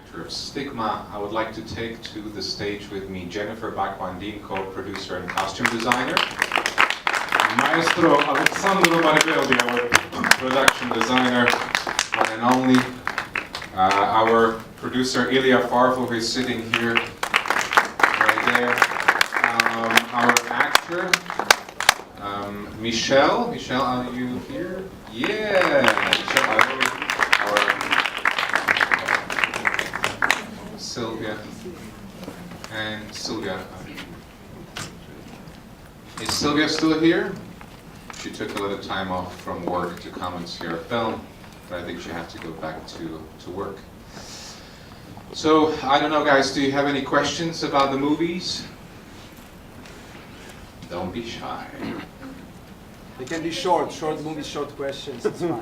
director of STIGMA, I would like to take to the stage with me Jennifer Bhagwandin, co-producer and costume designer. Maestro Alessandro Marvelli, our production designer, one and only. Our producer Ilya Farfell, who is sitting here, right there. Our actor, Michelle. Michelle, are you here? Yeah! Michelle, Sylvia. And Sylvia. Is Sylvia still here? She took a little time off from work to come and see our film, but I think she had to go back to work. So, I don't know guys, do you have any questions about the movies? Don't be shy. They can be short movies, short questions. It's fine.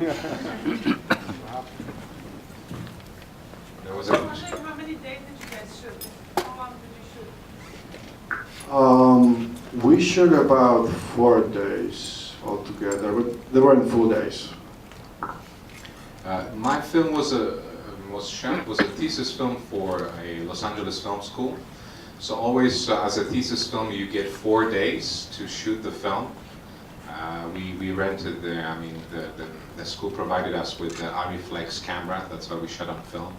There was How many days did you guys shoot? How long did you shoot? We shoot about 4 days altogether, but they weren't full days. My film was a thesis film for a Los Angeles film school. So always, as a thesis film, you get 4 days to shoot the film. We rented the school provided us with the Ariflex camera. That's why we shot on film.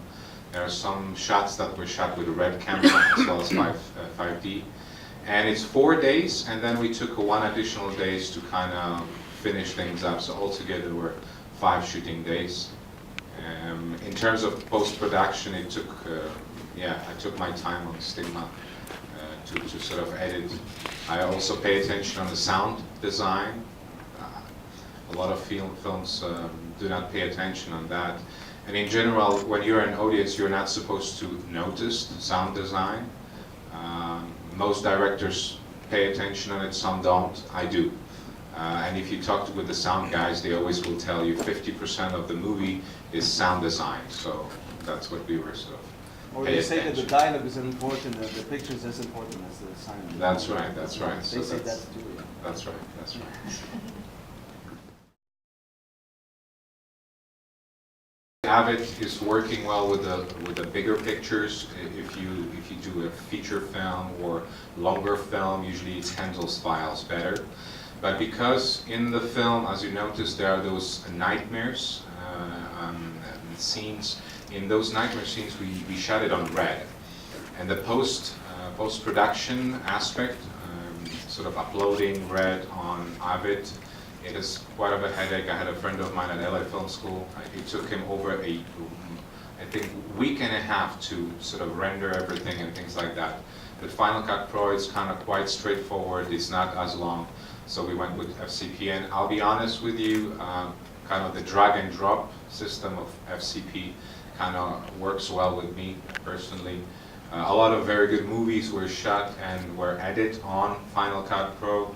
There are some shots that were shot with a red camera as well as 5D. And it's 4 days, and then we took 1 additional days to kind of finish things up. So altogether were 5 shooting days. In terms of post-production, it took, I took my time on STIGMA to sort of edit. I also pay attention on the sound design. A lot of films do not pay attention on that. And in general, when you're an audience, you're not supposed to notice sound design. Most directors pay attention on it, some don't. I do. And if you talk with the sound guys, they always will tell you 50% of the movie is sound design. So that's what we were sort of Or they say that the dialogue is important, that the picture is as important as the sound. That's right, that's right. They say that too. Yeah. That's right, that's right. Avid is working well with the bigger pictures. If you do a feature film or longer film, usually it handles files better. But because in the film, as you notice, there are those nightmares scenes. In those nightmare scenes, we shot it on red, and the post-production aspect, sort of uploading red on Avid, it is quite of a headache. I had a friend of mine at LA Film School. It took him over I think week and a half to sort of render everything and things like that. But Final Cut Pro is kind of quite straightforward. It's not as long, so we went with FCP. And I'll be honest with you, kind of the drag and drop system of FCP kind of works well with me personally. A lot of very good movies were shot and were edited on Final Cut Pro.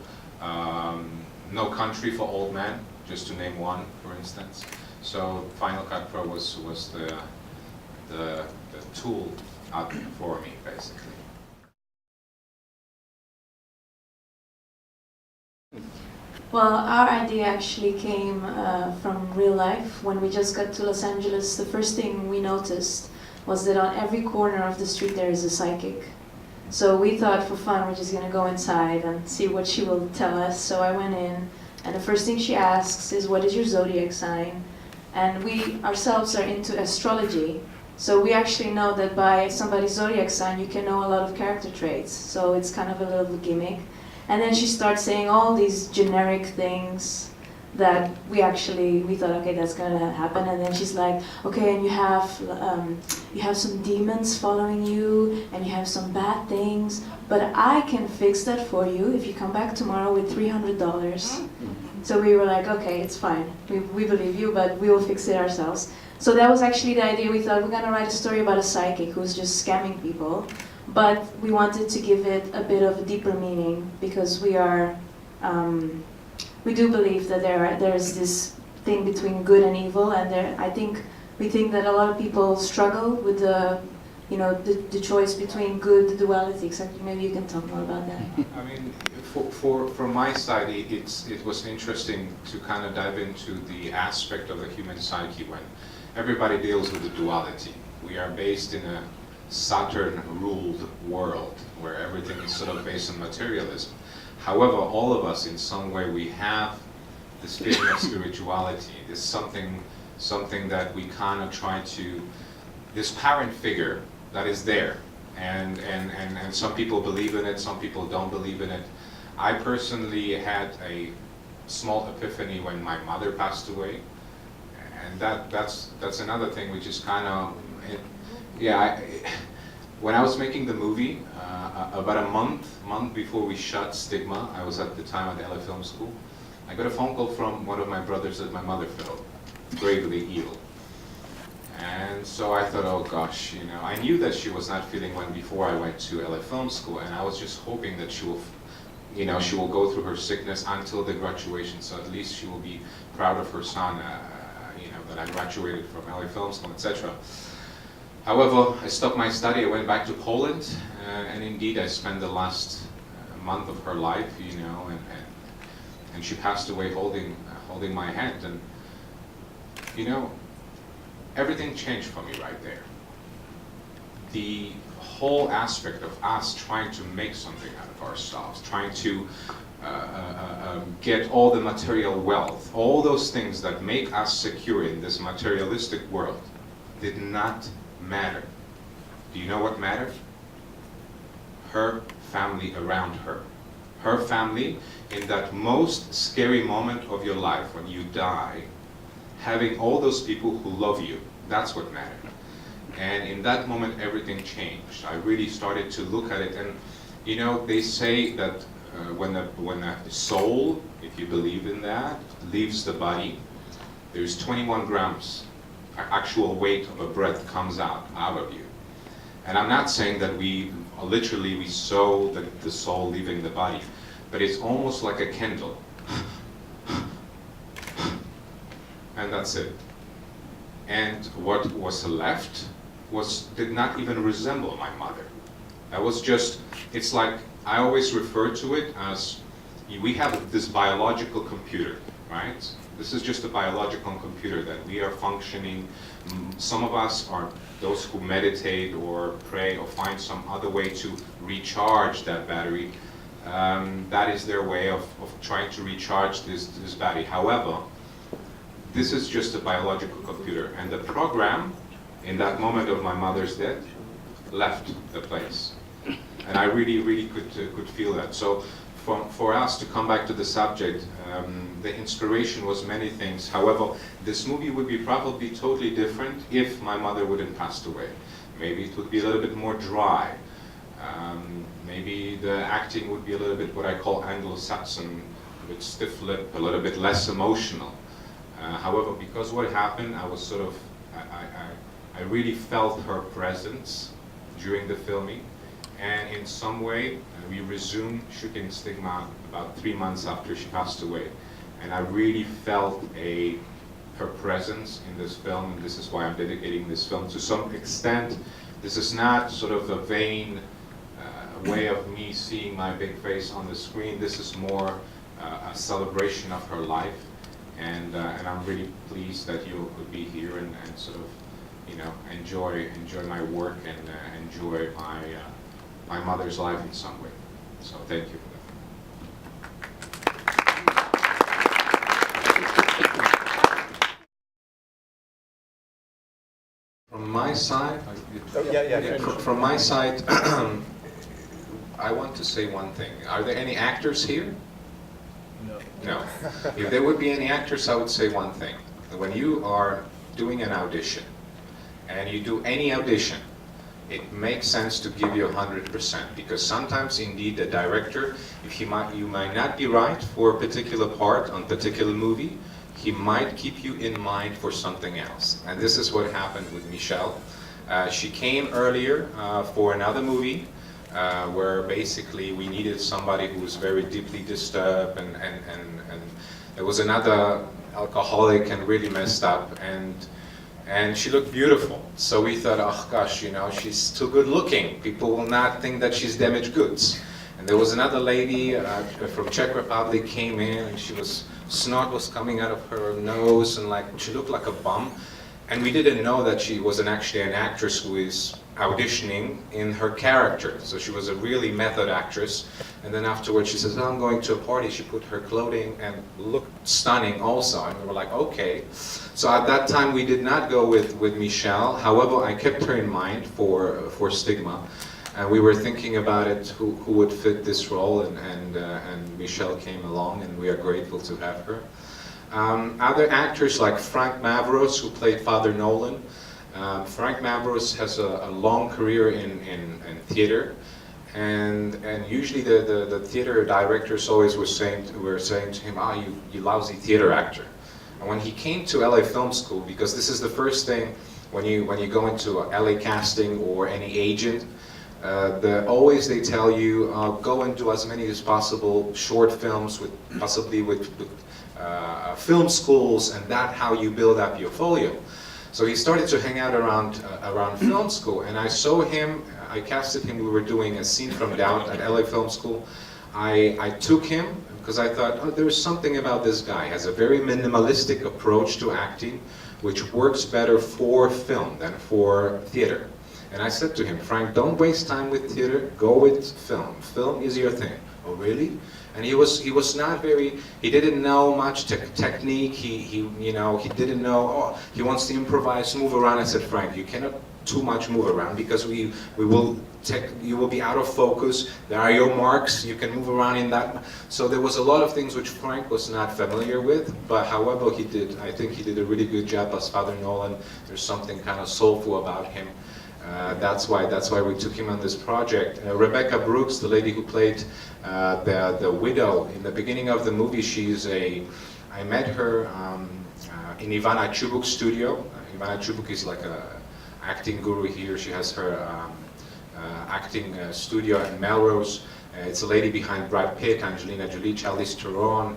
No Country for Old Men, just to name one, for instance. So Final Cut Pro was the tool out for me, basically. Well, our idea actually came from real life. When we just got to Los Angeles, the first thing we noticed was that on every corner of the street there is a psychic. So we thought for fun we're just going to go inside and see what she will tell us. So I went in, and the first thing she asks is, what is your zodiac sign? And we ourselves are into astrology. So we actually know that by somebody's zodiac sign you can know a lot of character traits. So it's kind of a little gimmick. And then she starts saying all these generic things that we thought, okay, that's gonna happen. And then she's like, okay, and you have some demons following you, and you have some bad things, but I can fix that for you if you come back tomorrow with $300. So we were like, okay, it's fine. We believe you, but we will fix it ourselves. So that was actually the idea. We thought we're gonna write a story about a psychic who's just scamming people. But we wanted to give it a bit of a deeper meaning because we do believe that there's this thing between good and evil, and we think that a lot of people struggle with the choice between good, the duality. Exactly. Maybe you can talk more about that. I mean, from my side, it was interesting to kind of dive into the aspect of the human psyche when everybody deals with the duality. we are based in a Saturn-ruled world where everything is sort of based on materialism. However, all of us in some way we have this feeling of spirituality. There's something that we kind of try to, this parent figure that is there. And some people believe in it, some people don't believe in it. I personally had a small epiphany when my mother passed away. And that's another thing which is kind of, when I was making the movie, about a month before we shot Stigma, I was at the time at the LA Film School, I got a phone call from one of my brothers that my mother fell gravely ill. And so I thought, oh gosh, you know, I knew that she was not feeling well before I went to LA Film School, and I was just hoping that she will, you know, she will go through her sickness until the graduation, so at least she will be proud of her son, you know, that I graduated from LA Film School, etc. However, I stopped my study, I went back to Poland, and indeed I spent the last month of her life, you know, and she passed away holding my hand, and you know, everything changed for me right there. The whole aspect of us trying to make something out of ourselves, trying to get all the material wealth, all those things that make us secure in this materialistic world did not matter. Do you know what mattered? Her family around her. Her family in that most scary moment of your life when you die, having all those people who love you, that's what mattered. And in that moment everything changed. I really started to look at it, and you know, they say that when the soul, if you believe in that, leaves the body, there's 21 grams actual weight of a breath comes out of you. And I'm not saying that we literally sow the soul leaving the body, but it's almost like a candle. And that's it. And what was left did not even resemble my mother. That was just, it's like, I always refer to it as, we have this biological computer, right? This is just a biological computer that we are functioning. Some of us are those who meditate or pray or find some other way to recharge that battery. That is their way of trying to recharge this battery. However, this is just a biological computer, and the program in that moment of my mother's death left the place. And I really could feel that. So for us to come back to the subject, the inspiration was many things. However, this movie would be probably totally different if my mother wouldn't passed away. Maybe it would be a little bit more dry. Maybe the acting would be a little bit what I call Anglo-Saxon, a bit stiff lip, a little bit less emotional. However, because what happened, I was sort of, I really felt her presence during the filming. And in some way, we resumed shooting Stigma about 3 months after she passed away. And I really felt her presence in this film, and this is why I'm dedicating this film. To some extent, this is not sort of a vain way of me seeing my big face on the screen. This is more a celebration of her life. And I'm really pleased that you could be here and sort of, you know, enjoy my work and enjoy my mother's life in some way. So thank you for that. From my side, from my side, I want to say one thing. Are there any actors here? No. If there would be any actors, I would say one thing. When you are doing an audition, and you do any audition, it makes sense to give you 100%, because sometimes indeed the director, if you might not be right for a particular part on a particular movie, he might keep you in mind for something else. And this is what happened with Michelle. She came earlier for another movie where basically we needed somebody who was very deeply disturbed, and there was another alcoholic and really messed up, and she looked beautiful. So we thought, oh gosh, you know, she's too good looking. People will not think that she's damaged goods. And there was another lady from Czech Republic came in, and snot was coming out of her nose, and like she looked like a bum. And we didn't know that she was actually an actress who is auditioning in her character. So she was a really method actress. And then afterwards she says, oh, I'm going to a party. She put her clothing and looked stunning also. And we were like, okay. So at that time we did not go with Michelle. However, I kept her in mind for STIGMA. And we were thinking about it, who would fit this role, and Michelle came along, and we are grateful to have her. Other actors like Frank Mavros, who played Father Nolan. Frank Mavros has a long career in theater, and usually the theater directors always were saying to him, "Ah, you lousy theater actor." And when he came to LA Film School, because this is the first thing when you go into LA casting or any agent, always they tell you go and do as many as possible short films possibly with film schools, and that's how you build up your folio. So he started to hang out around film school, and I saw him. I casted him. We were doing a scene from Doubt at LA Film School. I took him because I thought, oh, there's something about this guy. He has a very minimalistic approach to acting, which works better for film than for theater. And I said to him, Frank, don't waste time with theater, go with film. Film is your thing. Oh, really? And he was not very, he didn't know much technique, he didn't know, oh, he wants to improvise, move around. I said, Frank, you cannot too much move around because you will be out of focus. There are your marks, you can move around in that. So there was a lot of things which Frank was not familiar with, but however I think he did a really good job as Father Nolan. There's something kind of soulful about him. That's why we took him on this project. Rebecca Brooks, the lady who played the widow in the beginning of the movie, I met her in Ivana Chubuk's studio. Ivana Chubuk is like a acting guru here. She has her acting studio in Melrose. It's a lady behind Brad Pitt, Angelina Jolie, Charlize Theron.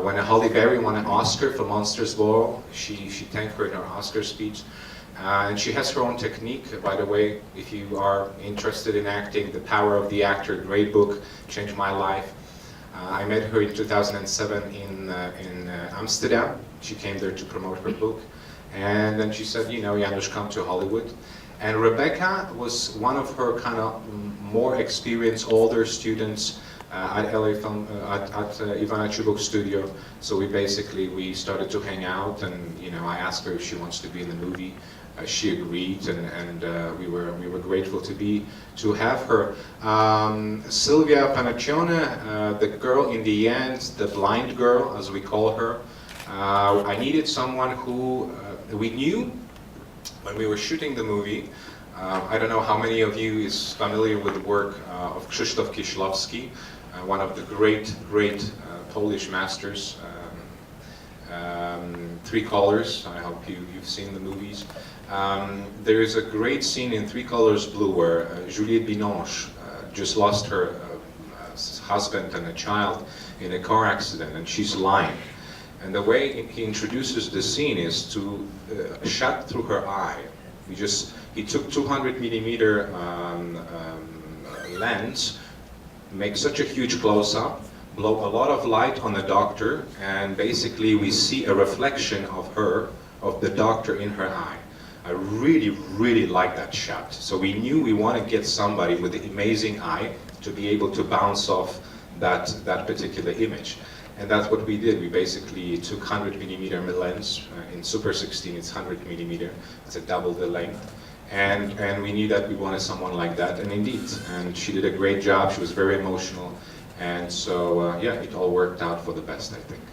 When Halle Berry won an Oscar for Monsters Ball, she thanked her in her Oscar speech. And she has her own technique. By the way, if you are interested in acting, The Power of the Actor, great book, changed my life. I met her in 2007 in Amsterdam. She came there to promote her book. And then she said, you know, Janusz, come to Hollywood. And Rebecca was one of her kind of more experienced, older students at LA Film, at Ivana Chubuk's studio. So we started to hang out, and I asked her if she wants to be in the movie. She agreed, and we were grateful to have her. Silvia Panaccione, the girl in the end, the blind girl, as we call her. I needed someone who we knew when we were shooting the movie. I don't know how many of you is familiar with the work of Krzysztof Kieślowski, one of the great Polish masters. Three Colors, I hope you've seen the movies. There is a great scene in Three Colors Blue where Juliette Binoche just lost her husband and a child in a car accident, and she's lying. And the way he introduces the scene is to shot through her eye. He took 200 millimeter lens, make such a huge close-up, blow a lot of light on the doctor, and basically we see a reflection of the doctor in her eye. I really like that shot. So we knew we want to get somebody with an amazing eye to be able to bounce off that particular image. And that's what we did. We basically took 100 millimeter lens. In Super 16 it's 100 millimeter. It's a double the length. And we knew that we wanted someone like that, and indeed. And she did a great job. She was very emotional. And so, yeah, it all worked out for the best, I think.